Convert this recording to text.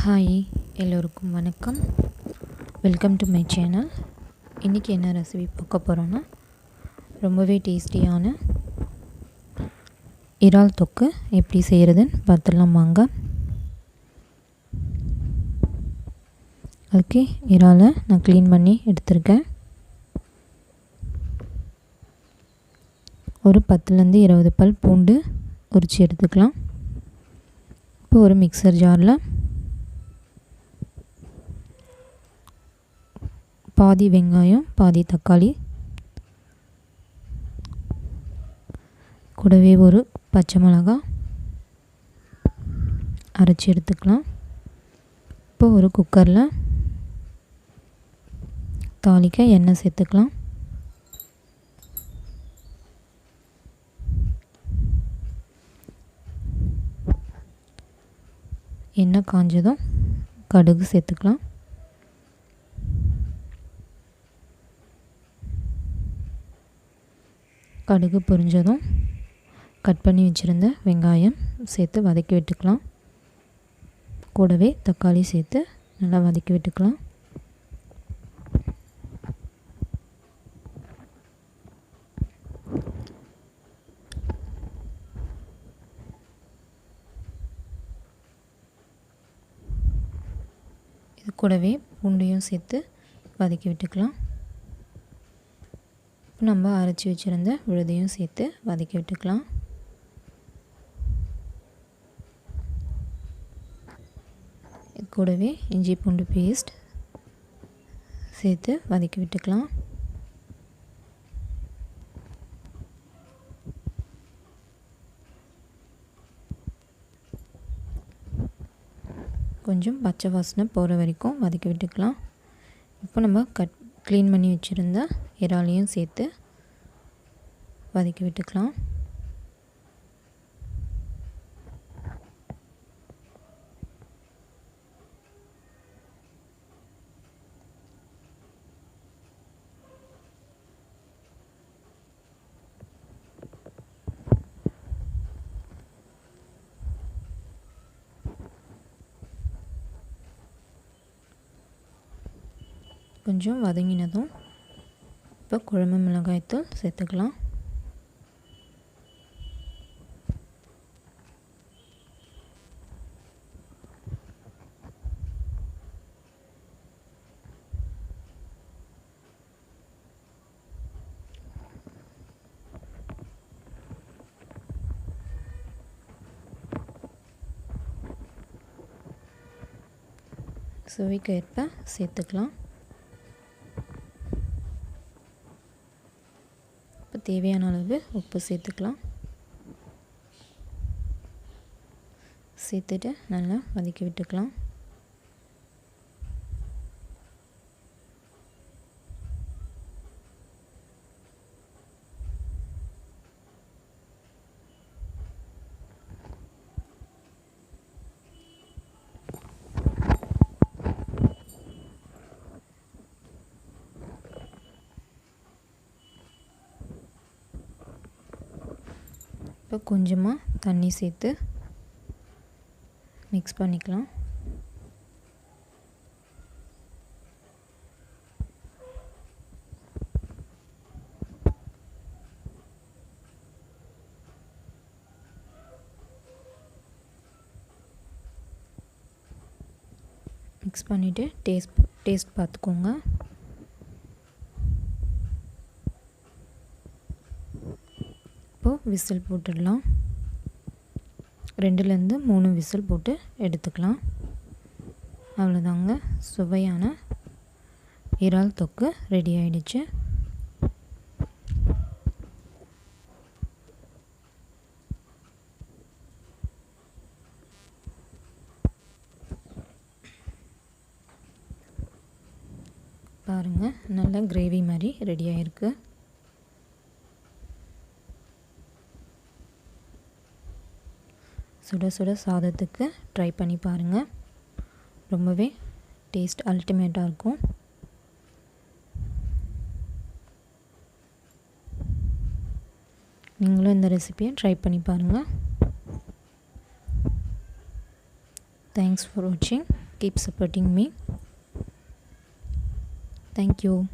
Hi, எல்லோருக்கும் வணக்கம். Welcome to my channel. இன்றைக்கி என்ன ரெசிபி பார்க்க போகிறோன்னா, ரொம்பவே டேஸ்டியான இறால் தொக்கு எப்படி செய்கிறதுன்னு பார்த்துடலாம் வாங்க. அதுக்கு இறாலை நான் க்ளீன் பண்ணி எடுத்திருக்கேன். ஒரு 10லேருந்து 20 பல் பூண்டு உரித்து எடுத்துக்கலாம். இப்போ ஒரு மிக்சர் ஜாரில் பாதி வெங்காயம், பாதி தக்காளி, கூடவே ஒரு பச்சை மிளகாய் அரைச்சி எடுத்துக்கலாம். இப்போ ஒரு குக்கரில் தாளிக்க எண்ணெய் சேர்த்துக்கலாம். எண்ணெய் காஞ்சதும் கடுகு சேர்த்துக்கலாம். கடுகு பொரிஞ்சதும் கட் பண்ணி வச்சுருந்த வெங்காயம் சேர்த்து வதக்கி விட்டுக்கலாம். கூடவே தக்காளி சேர்த்து நல்லா வதக்கி விட்டுக்கலாம். இது கூடவே பூண்டையும் சேர்த்து வதக்கி விட்டுக்கலாம். நம்ம அரைச்சி வச்சுருந்த விழுதையும் சேர்த்து வதக்கி விட்டுக்கலாம். இது கூடவே இஞ்சி பூண்டு பேஸ்ட் சேர்த்து வதக்கி விட்டுக்கலாம். கொஞ்சம் பச்சை வாசனை போகிற வரைக்கும் வதக்கி விட்டுக்கலாம். இப்போ நம்ம க்ளீன் பண்ணி வச்சுருந்த இறாலையும் சேர்த்து வதக்கி விட்டுக்கலாம். கொஞ்சம் வதங்கினதும் இப்போ குழம்பு மிளகாய்த்தூள் சேர்த்துக்கலாம். சுவைக்கேற்ப சேர்த்துக்கலாம். இப்போ தேவையான அளவு உப்பு சேர்த்துக்கலாம். சேர்த்துட்டு நல்லா வதக்கி விட்டுக்கலாம். இப்போ கொஞ்சமாக தண்ணி சேர்த்து மிக்ஸ் பண்ணிக்கலாம். மிக்ஸ் பண்ணிவிட்டு டேஸ்ட் பார்த்துக்கோங்க. இப்போது விசில் போட்டுடலாம். 2லேருந்து 3 விசில் போட்டு எடுத்துக்கலாம். அவ்வளோதாங்க, சுவையான இறால் தொக்கு ரெடி ஆயிடுச்சு. பாருங்கள், நல்ல கிரேவி மாதிரி ரெடி ஆகிருக்கு. சுட சுட சாதத்துக்கு ட்ரை பண்ணி பாருங்கள். ரொம்பவே டேஸ்ட் அல்டிமேட்டாக இருக்கும். நீங்களும் இந்த ரெசிபியை ட்ரை பண்ணி பாருங்கள். தேங்க்ஸ் ஃபார் வாட்சிங். Keep supporting me. Thank you.